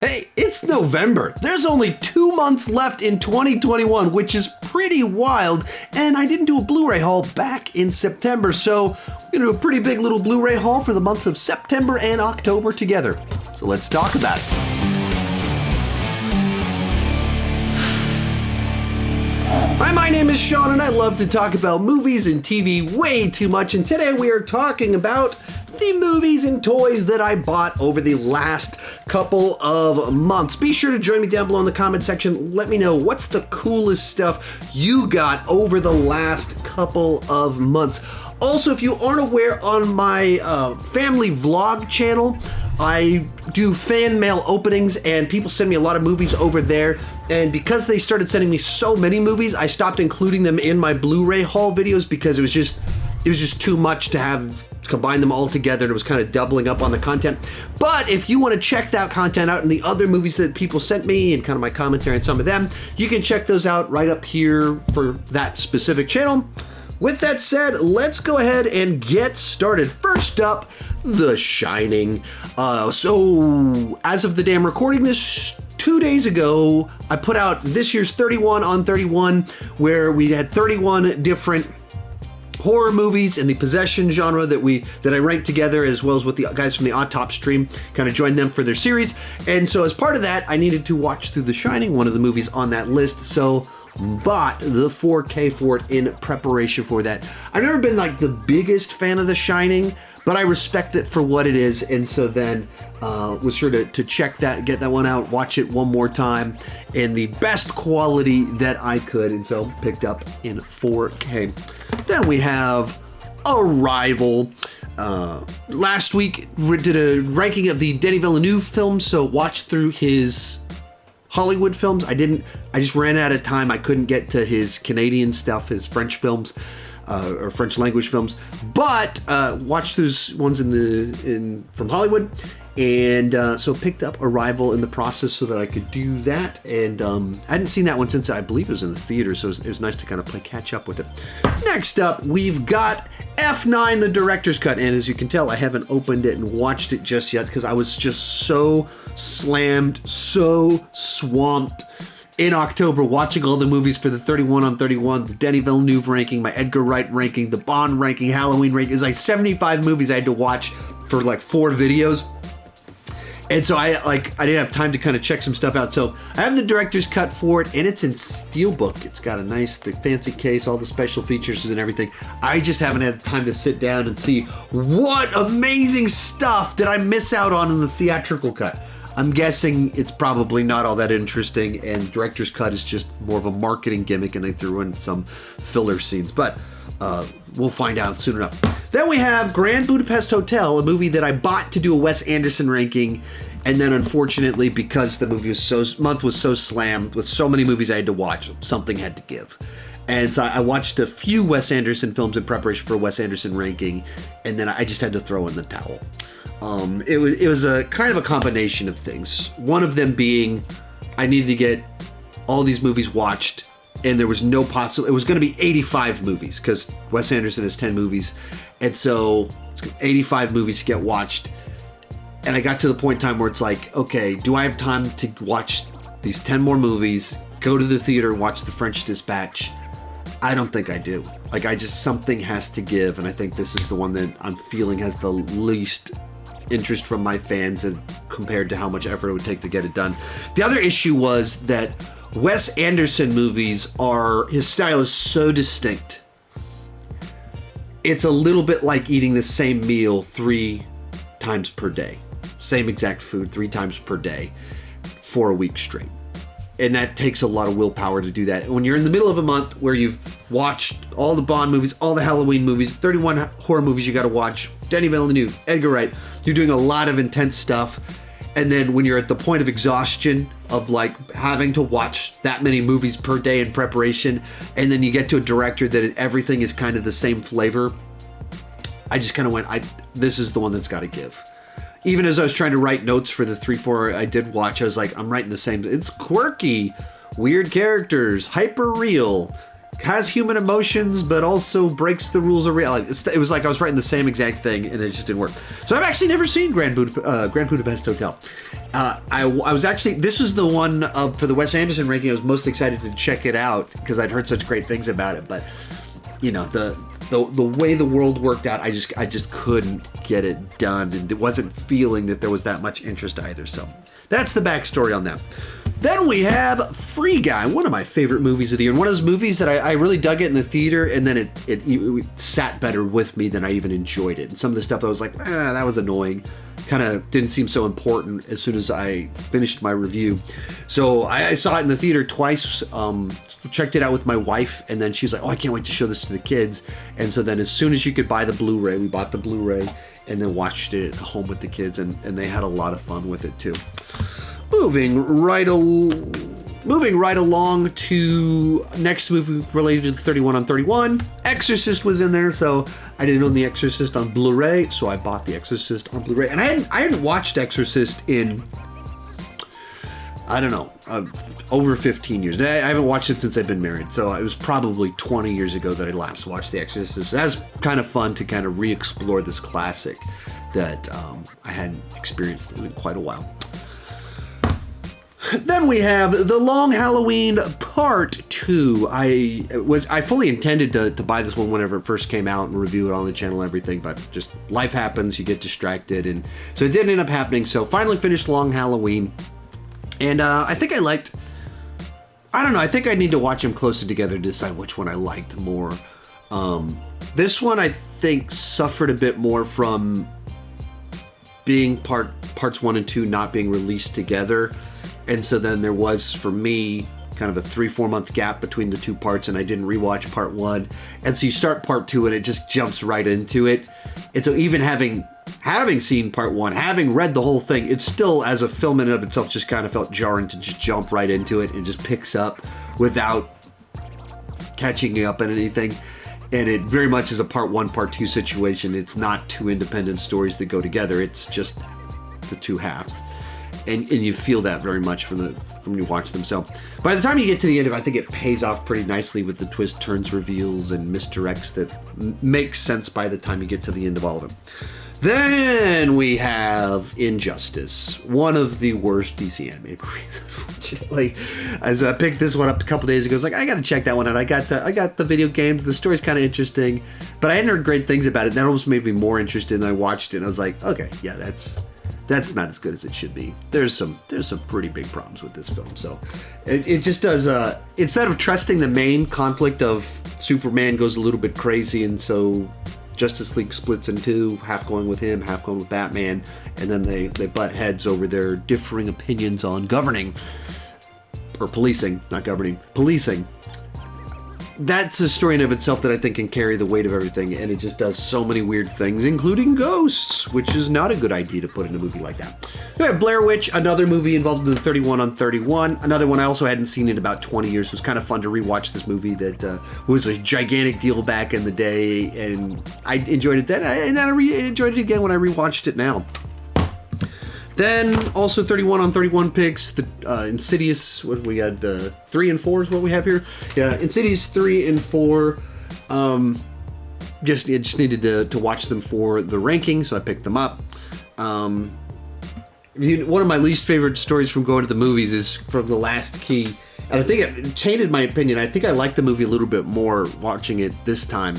Hey, it's November. There's only 2 months left in 2021, which is pretty wild, and I didn't do a Blu-ray haul back in September, so we're gonna do a pretty big little Blu-ray haul for the months of September and October together. So let's talk about it. Hi, my name is Sean, and I love to talk about movies and TV way too much, and today we are talking about the movies and toys that I bought over the last couple of months. Be sure to join me down below in the comment section. Let me know what's the coolest stuff you got over the last couple of months. Also, if you aren't aware, on my family vlog channel, I do fan mail openings and people send me a lot of movies over there. And because they started sending me so many movies, I stopped including them in my Blu-ray haul videos because it was just too much to have combine them all together, and it was kind of doubling up on the content. But if you want to check that content out and the other movies that people sent me and kind of my commentary on some of them, you can check those out right up here for that specific channel. With that said, let's go ahead and get started. First up, The Shining. So as of the day I'm recording this, 2 days ago, I put out this year's 31 on 31, where we had 31 different horror movies in the possession genre that I ranked together, as well as with the guys from the Odd Top stream, kind of joined them for their series. And so as part of that, I needed to watch through The Shining, one of the movies on that list. So bought the 4K for it in preparation for that. I've never been like the biggest fan of The Shining, but I respect it for what it is. And so then was sure to check that, get that one out, watch it one more time in the best quality that I could. And so picked up in 4K. Then we have Arrival. Last week we did a ranking of the Denis Villeneuve films, so watched through his Hollywood films. I just ran out of time. I couldn't get to his Canadian stuff, his French films, or French language films, but watched those ones from Hollywood. And so picked up Arrival in the process so that I could do that. And I hadn't seen that one since I believe it was in the theater, so it was nice to kind of play catch up with it. Next up, we've got F9, the director's cut. And as you can tell, I haven't opened it and watched it just yet because I was just so slammed, so swamped in October watching all the movies for the 31 on 31, the Denis Villeneuve ranking, my Edgar Wright ranking, the Bond ranking, Halloween ranking. It was like 75 movies I had to watch for like 4 videos. And so I didn't have time to kind of check some stuff out. So I have the director's cut for it, and it's in Steelbook. It's got a nice, fancy case, all the special features and everything. I just haven't had time to sit down and see what amazing stuff did I miss out on in the theatrical cut. I'm guessing it's probably not all that interesting, and director's cut is just more of a marketing gimmick, and they threw in some filler scenes. But we'll find out soon enough. Then we have Grand Budapest Hotel, a movie that I bought to do a Wes Anderson ranking, and then unfortunately, because the month was so slammed with so many movies I had to watch, something had to give. And so I watched a few Wes Anderson films in preparation for a Wes Anderson ranking, and then I just had to throw in the towel. It was a kind of a combination of things. One of them being I needed to get all these movies watched, and there was no possible. It was going to be 85 movies because Wes Anderson has 10 movies, and so it's 85 movies to get watched. And I got to the point in time where it's like, okay, do I have time to watch these 10 more movies? Go to the theater and watch The French Dispatch? I don't think I do. Something has to give, and I think this is the one that I'm feeling has the least interest from my fans, and compared to how much effort it would take to get it done. The other issue was that Wes Anderson movies his style is so distinct. It's a little bit like eating the same meal 3 times per day. Same exact food 3 times per day for a week straight. And that takes a lot of willpower to do that. When you're in the middle of a month where you've watched all the Bond movies, all the Halloween movies, 31 horror movies you got to watch, Denis Villeneuve, Edgar Wright, you're doing a lot of intense stuff. And then when you're at the point of exhaustion of like having to watch that many movies per day in preparation, and then you get to a director that everything is kind of the same flavor, I just kind of went, this is the one that's got to give. Even as I was trying to write notes for the 3-4 I did watch, I was like, I'm writing the same. It's quirky, weird characters, hyper real. has human emotions, but also breaks the rules of reality. It was like I was writing the same exact thing, and it just didn't work. So I've actually never seen Grand Budapest Hotel. I was actually, this is the one for the Wes Anderson ranking. I was most excited to check it out because I'd heard such great things about it. But you know, the way the world worked out, I just couldn't get it done, and it wasn't feeling that there was that much interest either. So that's the backstory on that. Then we have Free Guy, one of my favorite movies of the year. And one of those movies that I really dug it in the theater, and then it sat better with me than I even enjoyed it. And some of the stuff I was like, that was annoying. Kind of didn't seem so important as soon as I finished my review. So I saw it in the theater twice, checked it out with my wife, and then she was like, I can't wait to show this to the kids. And so then as soon as you could buy the Blu-ray, we bought the Blu-ray and then watched it at home with the kids, and they had a lot of fun with it too. Moving right along to next movie related to the 31 on 31. Exorcist was in there, so I didn't own The Exorcist on Blu-ray, so I bought The Exorcist on Blu-ray. And I hadn't watched Exorcist in, I don't know, over 15 years. I haven't watched it since I've been married, so it was probably 20 years ago that I last watched The Exorcist. That was kind of fun to kind of re-explore this classic that I hadn't experienced in quite a while. Then we have The Long Halloween Part 2. I fully intended to buy this one whenever it first came out and review it on the channel and everything, but just life happens, you get distracted, and so it didn't end up happening. So finally finished Long Halloween, and I think I think I need to watch them closer together to decide which one I liked more. This one I think suffered a bit more from being parts 1 and 2 not being released together. And so then there was, for me, kind of a 3-4 month gap between the two parts, and I didn't rewatch part 1. And so you start part 2 and it just jumps right into it. And so even having seen part 1, having read the whole thing, it still, as a film in and of itself, just kind of felt jarring to just jump right into it and just picks up without catching up on anything. And it very much is a part 1, part 2 situation. It's not two independent stories that go together. It's just the two halves. And you feel that very much from you watch them. So by the time you get to the end of it, I think it pays off pretty nicely with the twists, turns, reveals, and misdirects that make sense by the time you get to the end of all of them. Then we have Injustice, one of the worst DC animated movies, unfortunately. As I picked this one up a couple days ago, I was like, I gotta check that one out. I got the video games. The story's kind of interesting, but I hadn't heard great things about it. That almost made me more interested, and I watched it, and I was like, okay, yeah, that's not as good as it should be. There's some pretty big problems with this film. So it just does, instead of trusting the main conflict of Superman goes a little bit crazy, and so Justice League splits in two, half going with him, half going with Batman, and then they butt heads over their differing opinions on governing, or policing, not governing, policing. That's a story in of itself that I think can carry the weight of everything, and it just does so many weird things, including ghosts, which is not a good idea to put in a movie like that. We have Blair Witch, another movie involved in the 31 on 31. Another one I also hadn't seen in about 20 years. It was kind of fun to rewatch this movie that was a gigantic deal back in the day, and I enjoyed it then, and I enjoyed it again when I rewatched it now. Then also 31 on 31 picks, the Insidious, what we got, 3 and 4 is what we have here. Yeah, Insidious 3 and 4. Just needed to watch them for the ranking, so I picked them up. One of my least favorite stories from going to the movies is from The Last Key. And I think it changed my opinion. I think I liked the movie a little bit more watching it this time.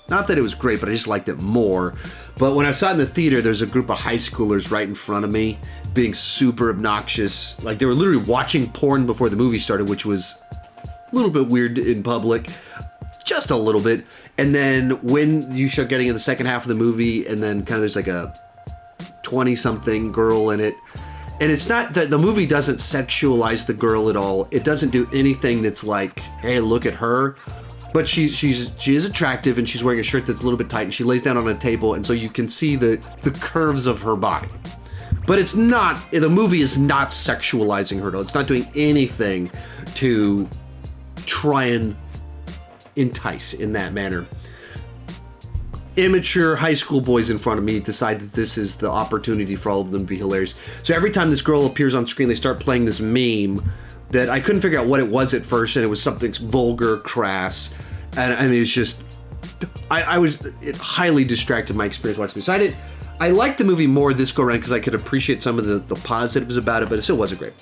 Not that it was great, but I just liked it more. But when I saw it in the theater, there's a group of high schoolers right in front of me being super obnoxious. Like, they were literally watching porn before the movie started, which was a little bit weird in public. Just a little bit. And then when you start getting in the second half of the movie, and then kind of there's like a 20-something girl in it. And it's not that the movie doesn't sexualize the girl at all. It doesn't do anything that's like, hey, look at her. But she is attractive, and she's wearing a shirt that's a little bit tight, and she lays down on a table, and so you can see the curves of her body. But it's not, the movie is not sexualizing her at all. It's not doing anything to try and entice in that manner. Immature high school boys in front of me decide that this is the opportunity for all of them to be hilarious. So every time this girl appears on screen, they start playing this meme that I couldn't figure out what it was at first, and it was something vulgar, crass, and I mean, it's just, it highly distracted my experience watching this. So I liked the movie more this go around because I could appreciate some of the positives about it, but it still wasn't great.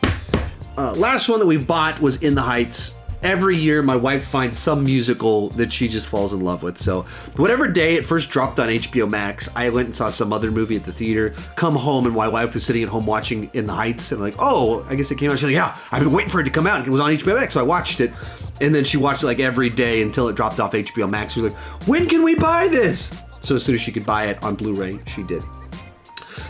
Last one that we bought was In the Heights. Every year, my wife finds some musical that she just falls in love with. So whatever day it first dropped on HBO Max, I went and saw some other movie at the theater, come home, and my wife was sitting at home watching In the Heights. And I'm like, oh, I guess it came out. She's like, yeah, I've been waiting for it to come out. It was on HBO Max, so I watched it. And then she watched it like every day until it dropped off HBO Max. She was like, when can we buy this? So as soon as she could buy it on Blu-ray, she did.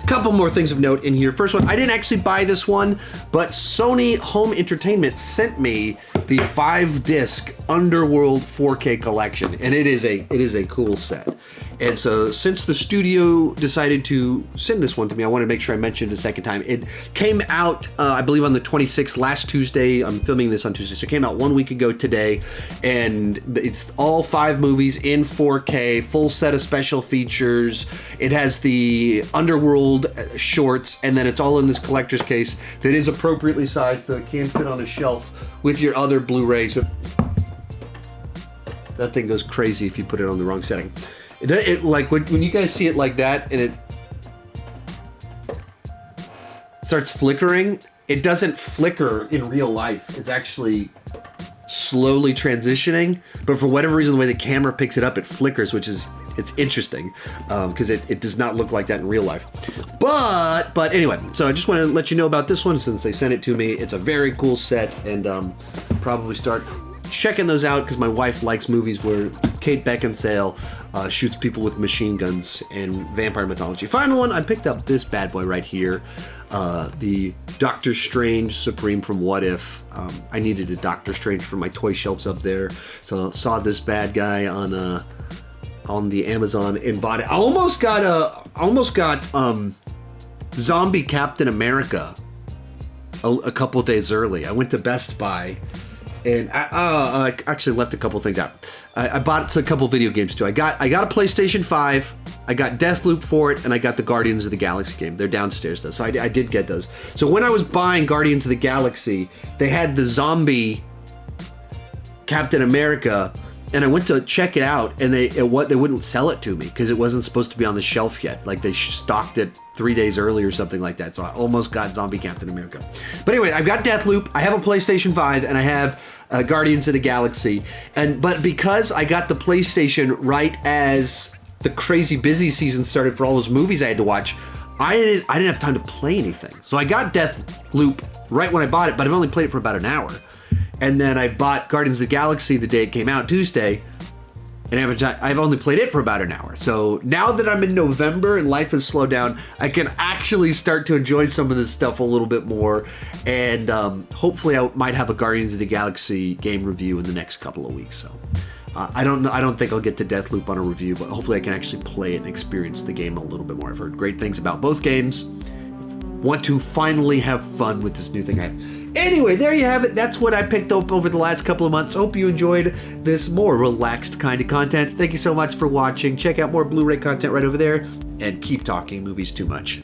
Couple more things of note in here. First one, I didn't actually buy this one, but Sony Home Entertainment sent me the 5-disc Underworld 4K collection, and it is a cool set. And so since the studio decided to send this one to me, I want to make sure I mention it a second time. It came out, I believe, on the 26th, last Tuesday. I'm filming this on Tuesday, so it came out 1 week ago today, and it's all 5 movies in 4K, full set of special features. It has the Underworld shorts, and then it's all in this collector's case that is appropriately sized, so it can fit on a shelf with your other Blu-rays. That thing goes crazy if you put it on the wrong setting. It like when you guys see it like that and it starts flickering, it doesn't flicker in real life. It's actually slowly transitioning, but for whatever reason, the way the camera picks it up, it flickers, which is, it's interesting because it does not look like that in real life. But anyway, so I just want to let you know about this one since they sent it to me. It's a very cool set, and probably start checking those out because my wife likes movies where Kate Beckinsale shoots people with machine guns and vampire mythology. Final one, I picked up this bad boy right here, the Doctor Strange Supreme from What If. I needed a Doctor Strange for my toy shelves up there, so saw this bad guy on the Amazon and bought it. I almost got Zombie Captain America a couple days early. I went to Best Buy. And I actually left a couple things out. I bought a couple video games too. I got a PlayStation 5. I got Deathloop for it, and I got the Guardians of the Galaxy game. They're downstairs though, so I did get those. So when I was buying Guardians of the Galaxy, they had the zombie Captain America, and I went to check it out, and they wouldn't sell it to me because it wasn't supposed to be on the shelf yet. Like they stocked it 3 days early or something like that. So I almost got Zombie Captain America. But anyway, I've got Deathloop. I have a PlayStation 5, and I have Guardians of the Galaxy. But because I got the PlayStation right as the crazy busy season started for all those movies I had to watch, I didn't have time to play anything. So I got Deathloop right when I bought it, but I've only played it for about an hour. And then I bought Guardians of the Galaxy the day it came out, Tuesday, and I've only played it for about an hour. So now that I'm in November and life has slowed down, I can actually start to enjoy some of this stuff a little bit more. And hopefully I might have a Guardians of the Galaxy game review in the next couple of weeks. So I don't think I'll get to Deathloop on a review, but hopefully I can actually play it and experience the game a little bit more. I've heard great things about both games. Want to finally have fun with this new thing I have. Anyway, there you have it. That's what I picked up over the last couple of months. Hope you enjoyed this more relaxed kind of content. Thank you so much for watching. Check out more Blu-ray content right over there, and keep talking movies too much.